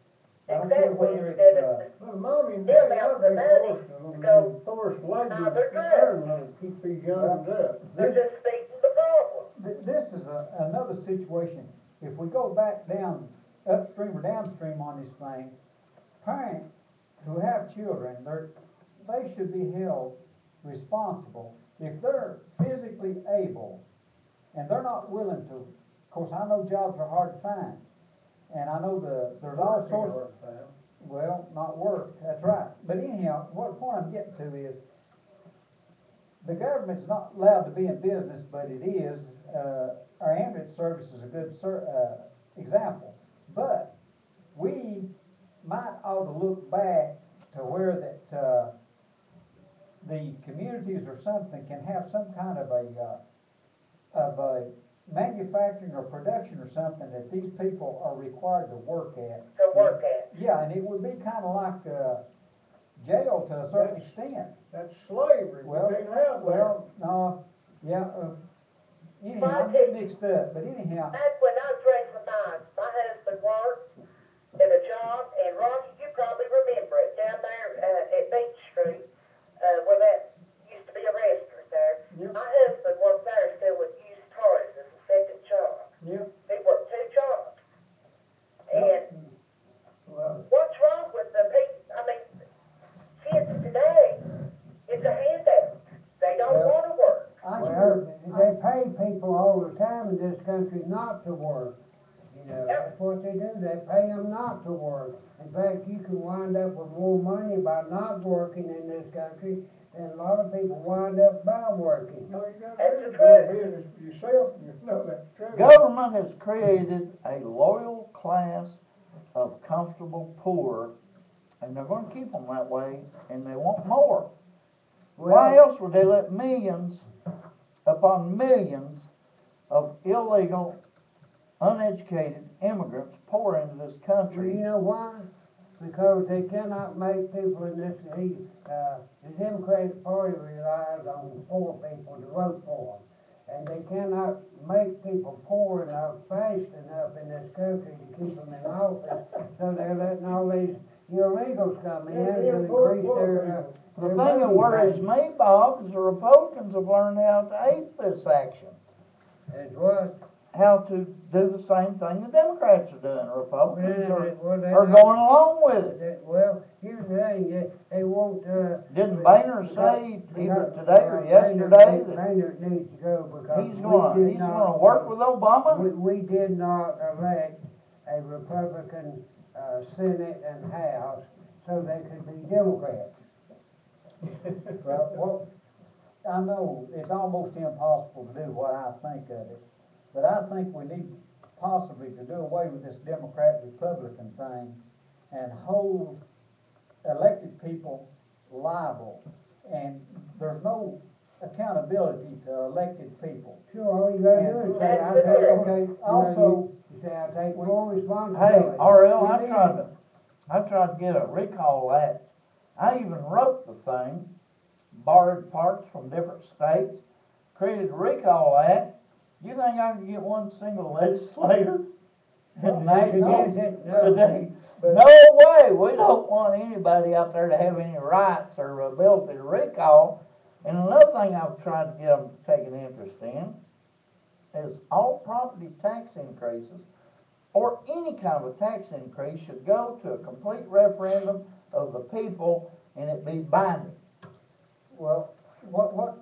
I don't care exactly. whether Instead it's, of Well, mommy and Them daddy out ought the to be money forced to to, go forced labor buy their to drugs. earn to keep these youngins up. they're just feeding the problem. this is another situation. If we go back down, upstream or downstream on this thing, parents who have children, they should be held responsible. If they're physically able and they're not willing to, of course, I know jobs are hard to find. And I know there's all sorts, well, not work, that's right. But anyhow, what point I'm getting to is, the government's not allowed to be in business, but it is. Our ambulance service is a good example. But we might ought to look back to where that the communities or something can have some kind of a manufacturing or production or something that these people are required to work at. To work at. Yeah, and it would be kind of like jail to a certain extent. That's slavery, Well, we can't have that. well, no, yeah, anyhow, I'm getting mixed up, but anyhow, Back when I was raising mine, my husband worked at a job, and Ronnie, you probably remember it, down there at Beach Street, where that used to be a restaurant there. Yep. My husband worked there selling used cars as a second job. Yep. He worked 2 jobs. Yep. And Well, what's wrong with the people? I mean, kids today, it's a handout. They don't Well, want to work. I Well, hear, they pay people all the time in this country not to work. You know, Yep. that's what they do. They pay them not to work. In fact, you can wind up with more money by not working in this country than a lot of people wind up by working. no, you got That's really the go truth. business for yourself, you know that's true. Government has created a loyal class of comfortable poor, and they're gonna keep them that way, and they want more. Why else would they let millions upon millions of illegal, uneducated immigrants pour into this Well, country? you know why? Because they cannot make people in this, the Democratic Party relies on poor people to vote for them. And they cannot make people poor enough, fast enough in this country to keep them in office. So they're letting all these illegals come in Yeah, to poor increase their, people. The their thing that voting worries base. me, Bob, is the Republicans have learned how to hate this action. Is what? How to do the same thing the Democrats are doing. The Republicans Well, are going along with it. Well, here's the thing, they won't, Didn't Boehner say either today or yesterday that Boehner needs to go because he's gonna work with Obama? We did not elect a Republican, Senate and House so they could be Democrats. well, I know it's almost impossible to do what I think of it, but I think we need possibly to do away with this Democrat-Republican thing and hold elected people liable. And there's no accountability to elected people. Sure, all you gotta do is say, I take, Okay, also, you say, I take full Hey, responsibility. RL, You mean it. I tried to get a recall act. I even wrote the thing, borrowed parts from different states, created a recall act. You think I can get one single legislator in That's Nashville against it, no. today? But- No way. We don't want anybody out there to have any rights or ability to recall. And another thing I've tried to get them to take an interest in is all property tax increases or any kind of a tax increase should go to a complete referendum of the people and it be binding. well, what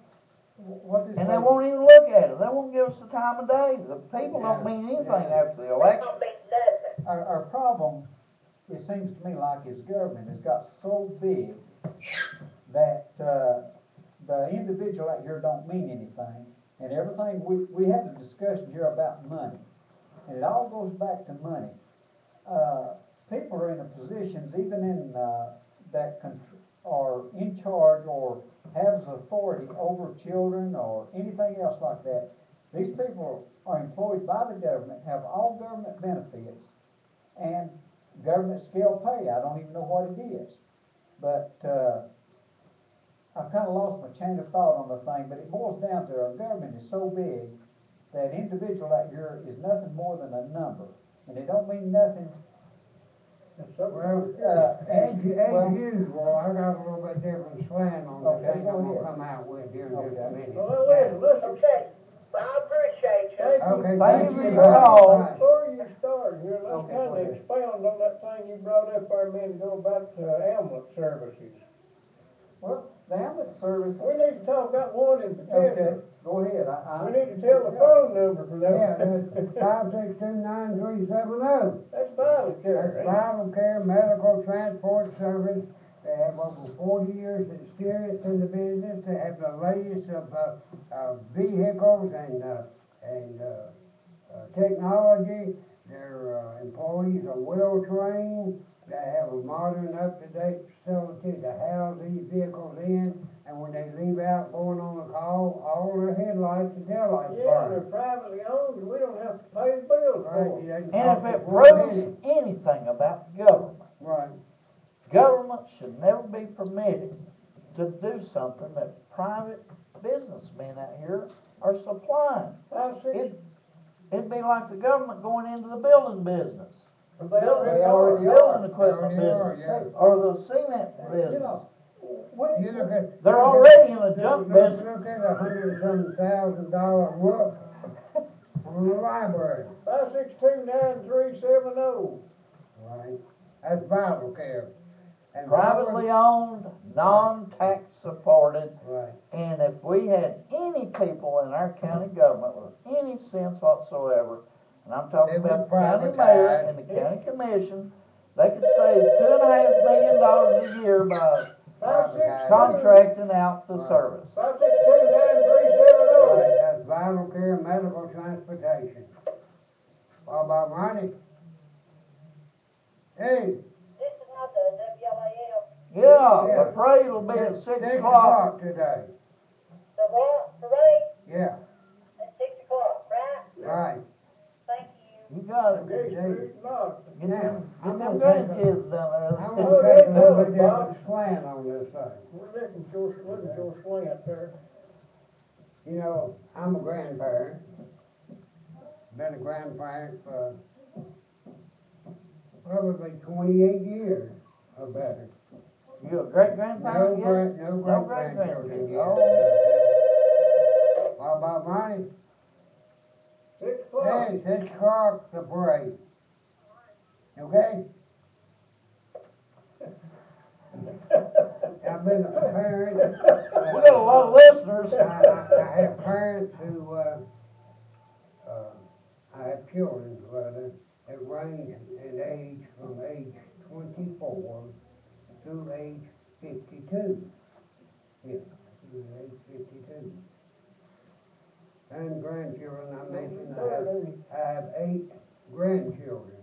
this. And they won't even look at it. They won't give us the time of day. The people don't Yeah, mean anything yeah. after the They election. don't mean nothing. Our problem, it seems to me like his government has got so big that, the individual out here don't mean anything. And everything, we had a discussion here about money, and it all goes back to money. People are in the positions, even in, that are in charge or have authority over children or anything else like that. These people are employed by the government, have all government benefits, and government scale pay. I don't even know what it is. But, I've kinda lost my chain of thought on the thing, but it boils down to our government is so big that individual out here is nothing more than a number, and it don't mean nothing. It's something Well, else. as usual, I got a little bit different slant on the Okay, thing go I'm gonna ahead. come out with here in just a Okay. minute. Well, let's, Okay, well, I appreciate you. thank you. Okay, Thank you you very for calling. much. Before you start here, let's Okay, go kinda ahead. expound on that thing you brought up there a minute ago about, ambulance services. Well, the ambulance service, We need to talk about one in okay, particular. go ahead, We need to tell the phone number for that. Yeah, that's 562-9370. That's vital care, That's ain't it? Vital Care Medical Transport Service. They have over 40 years experience in the business. They have the latest of vehicles and technology. Their employees are well trained. They have a modern, up-to-date facility to house these vehicles in. And when they leave out going on a call, all their headlights and taillights Yeah, and they're burn. privately owned, and we don't have to pay the bills Right, for you them. didn't And if cost it us 1 proves penny. anything about government, Right. government should never be permitted to do something that private businessmen out here are supplying. It'd be like the government going into the building business, They already They already are. building They equipment already are, business, yeah. or the cement you business. know, when You look at. They're look at- already in a junk business. Look at $100,000 roof on the library. 562-9370. Right. That's Vital Care. And Privately owned, non-tax supported, Right. and if we had any people in our county government with any sense whatsoever, and I'm talking They would about the county mayor privatize. and the county commission, they could save $2.5 million a year by 562. contracting out the Right. service. 562-9370. Right, that's Vital Care Medical Transportation. What about Ronnie? Hey. This is not the WLAL. Yeah, Yeah. the parade will be at 6 6 o'clock. today. The what? Parade Yeah, at 6 o'clock, right? right. Thank you. You got it. Okay, Street North. Get Now, them I'm grandkids gonna down take there. I'm Oh, gonna they take a tell little us, bit Bob. different slant on this thing. We're looking for a slant there. You know, I'm a grandparent. Been a grandparent for probably 28 years or better. You a great grandparent yet? No No great grandchildren great-grandkids. yet. Oh. What about Ronnie? 6 o'clock. Hey, 6 o'clock, the parade. Okay? I've been a parent. We got a lot of listeners. I have parents who, I have children, rather, that range in age from age 24 to age 52. Yeah, to age 52. and grandchildren, I mentioned, Sure, don't you? I have 8 grandchildren.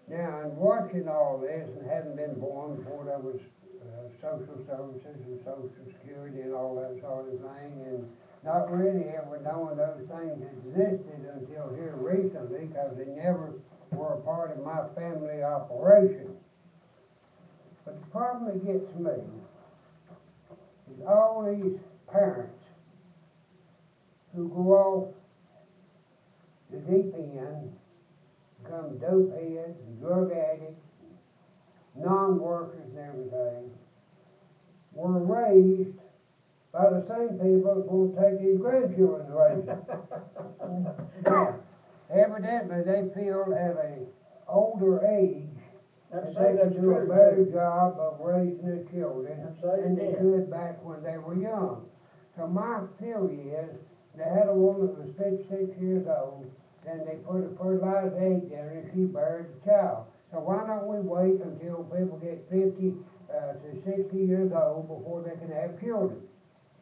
Now, in watching all this, and hadn't been born before there was social services and social security and all that sort of thing, and not really ever knowing those things existed until here recently, because they never were a part of my family operation. But the problem that gets me is all these parents who go off the deep end, become dope heads, drug addicts, non-workers and everything, were raised by the same people that won't take these grandchildren to raise them. Now, evidently they feel at an older age that they can do a better job of raising their children than they could back when they were young. So my theory is, they had a woman that was 56 years old, then they put a fertilized egg there and she buried the child. So why don't we wait until people get 50 to 60 years old before they can have children?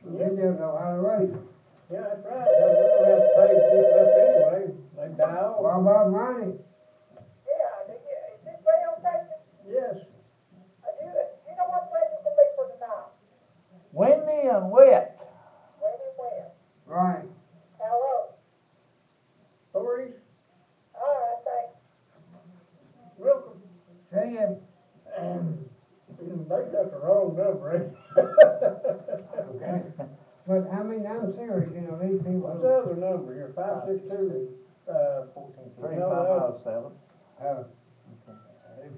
Then they'll know how to raise them. Yeah, that's right, because we're gonna have to pay people up anyway, they die off. What about money? Yeah, is this radio station? Yes, Do you know what the weather's gonna be for tonight? Windy and wet. Windy wet. Right. How low? 40s, All right, thanks. welcome. See ya. They got the wrong number, ain't Okay. But I mean, I'm serious, you know, these people. What's the other number here, 562, 3507. The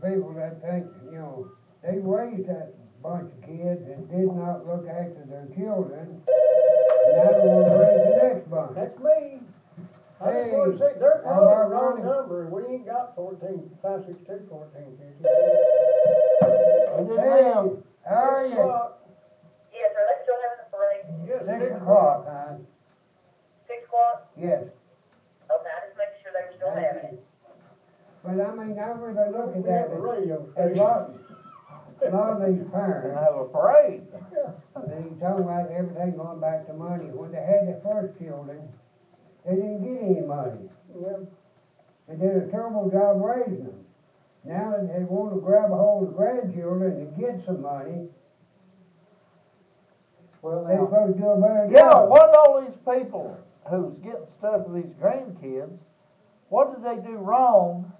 people that think, you know, they raised that bunch of kids and did not look after their children, and now they want to raise the next bunch. That's me. I just want to say, they're calling the wrong number, we ain't got 562, 1450. Hey, How are you? Yes, are they still having the parade? Yes, 6 o'clock, hon. 6 o'clock? Yes. Okay, I just making sure they were still Thank having you. it. But I mean, I really look at We have that, a radio and station. a lot of these and parents, have a parade. they talk about everything going back to money. When they had their first children, they didn't get any money. Yeah. They did a terrible job raising them. Now that they want to grab a hold of grandchildren and get some money, Well, they're now, supposed to do a better Yeah, job. what all these people who's getting stuff with these grandkids, what did they do wrong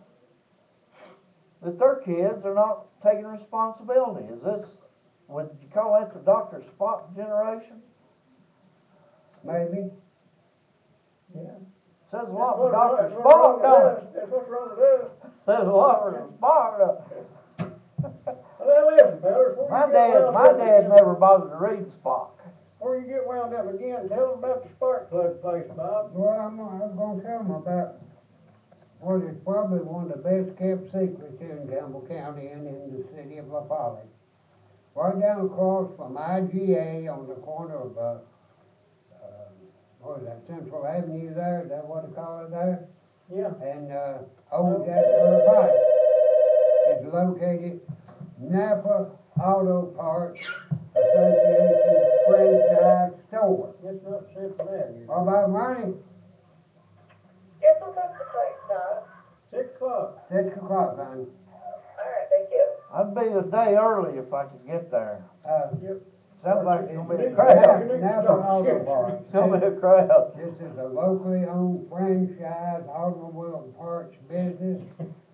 that their kids are not taking responsibility? Is this, would you call that the Dr. Spock generation? Maybe. Yeah. Says a That's lot what for Dr. Ronnie Spock, don't it? does. That's what Ronnie does. Says a lot for Spock, don't it? Well, listen, fellas, before My you get wound up dad again, never bothered to read Spock. before you get wound up again, tell them about the spark plug place, Bob. Well, I'm going to tell them about what is probably one of the best kept secrets here in Campbell County and in the city of La Follette. Right down across from IGA on the corner of, what is that, Central Avenue there, is that what they call it there? Yeah. And Old Jacksboro Pike is located Napa Auto Parts Association franchise store. It's not Central Avenue. What about money? Yes, we'll go to the parade tonight. 6 o'clock. 6 o'clock, hon. All right, thank you. I'd be a day early if I could get there. Yep. Sounds like it's gonna be a You crowd. need to Napa start Auto shifting. Parts. It's gonna be a crowd. This is a locally owned franchise automobile parts business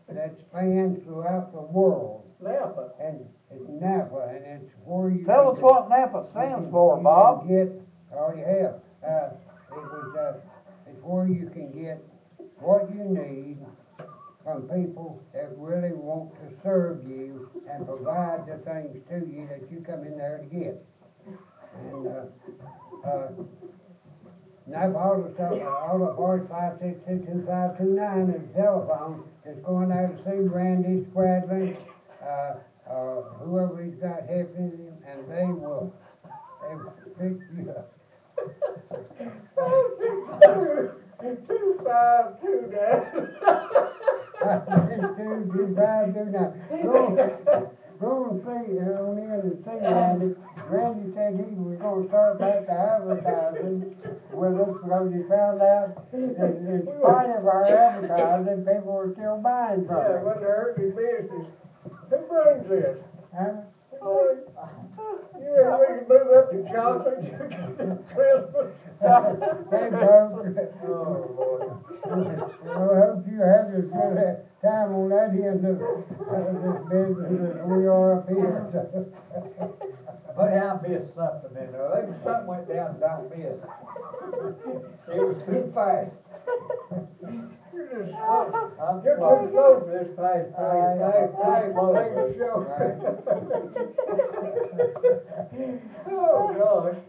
that spans throughout the world. Napa. And it's Napa, and it's where you Tell can us what Napa stands for, Bob. I already have. It's where you can get what you need from people that really want to serve you and provide the things to you that you come in there to get. And Napa Auto Parts 562-2529 is the telephone. Just go in there to see Randy Spradlin, whoever he's got helping him, and they will fix you up. 562-252. 562-2529. Go and see on in and see Randy. Randy said he was gonna start back to advertising with us because he found out that in spite of our advertising, people were still buying from Yeah, us. when they're hurting his business. Who brings this? Huh? You reckon we can move up to chocolate Christmas? Hey, folks. Oh, Lord. Well, I hope you have as good a time on that end of this business as we are up here. But I missed something in there. There was something went down and don't miss. It was too fast. You're just slow. I'm You're slow. too slow for this fast I'm slow, pace but- show. Right. Oh, gosh.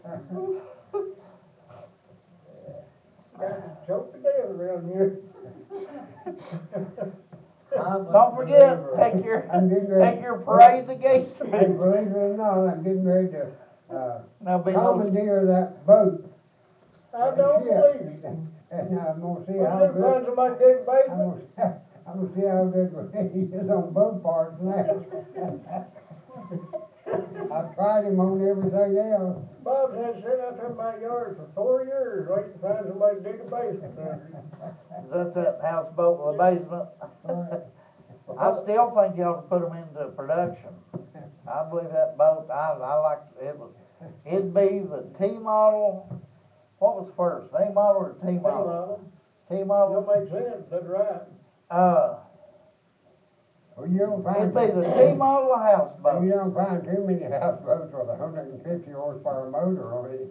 Got to choke to death around here. Don't forget, I'm getting ready. take your parade to Gate Hey, Street. believe it or not, I'm getting ready to, There'll be no, commandeer that boat. I don't Yeah. believe it. And I'm gonna see Well, how you good, find somebody to take I'm basement. gonna see how good he is on both parts now. I've tried him on everything else. Bob's had to sit out there in my yard for 4 years waiting to find somebody to dig a basement under. is that houseboat with a basement? I still think you ought to put them into production. I believe that boat, I like, it'd be the T model, what was first, A model or T model? T Don't model, make sense, that's right. Well, you don't it'd find, be the T model you houseboat. don't find too many houseboats with a 150 horsepower motor on it.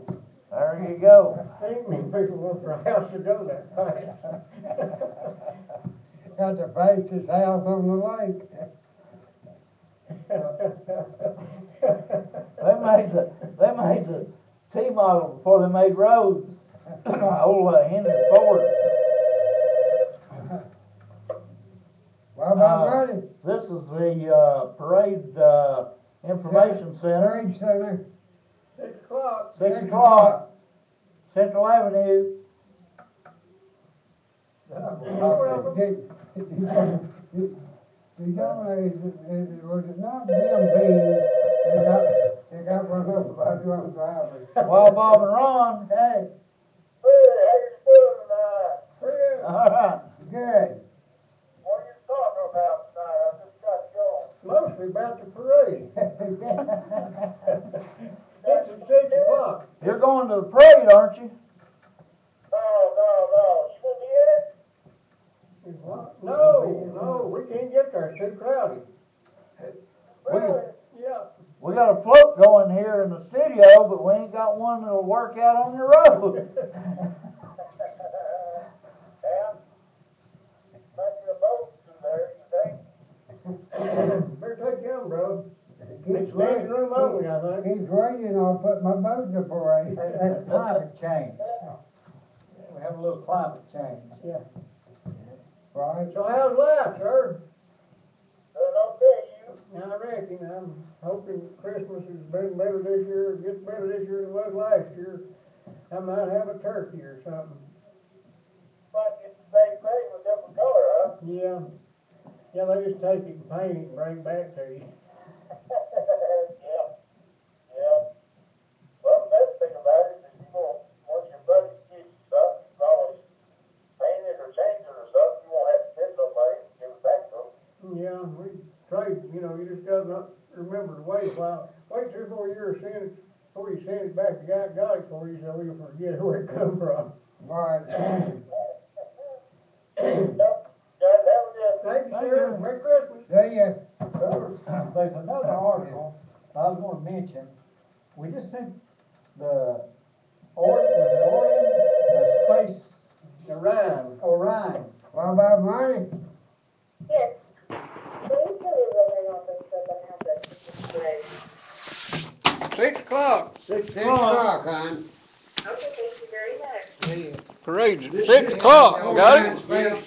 There you go. Ain't many people want for a house to go that fast. Got the fastest house on the lake. They made the T model before they made roads. Old Henry Ford. What about money? This is the parade information center, Parade center. 6 o'clock. 6 o'clock, Central Avenue. Was it not Jim Beam that got run over by drunk drivers? Wild Bob and Ron. Hey, Hey, how you doing tonight? Pretty good. All right. good. What are you talking about tonight? I just got going. Mostly about the parade. It's at 6 o'clock. You're going to the parade, aren't you? No. You gonna be in it? No, we can't get there, it's too crowded. Really? Yeah. We got a float going here in the studio, but we ain't got one that'll work out on the road. Yeah. Might be a boat through there, you think? Better take your bro. Keeps It's standing room only, I think. Keeps raining, I'll put my boat in the parade. That's climate change. We have a little climate change. Yeah. Right? So how's life, sir? Doing okay, you? I reckon, I'm hoping Christmas has been better this year, gets better this year than it was last year. I might have a turkey or something. Might get the same thing with different color, huh? Yeah. Yeah, they just take it and paint it and bring it back to you. Yeah. Well, the best thing about it is you won't, once your buddies give you stuff, you can always paint it or change it or something. You won't have to send somebody to give it back to them. Yeah, we trade, you just gotta not remember to wait a while. Wait 3 or 4 years, before you send it back, the guy got it for you, so you'll forget where it come from. Right. Yep. Guys, have a good. Thank you, sir. Merry Christmas. See ya. There's another article I was gonna mention. We just sent the Orion, the space Orion. What about money? Yes. Please deliver an office for the habit. 6 o'clock. 6 6 o'clock, hon. Okay, thank you very much. Parade's at 6 o'clock. Got it? Space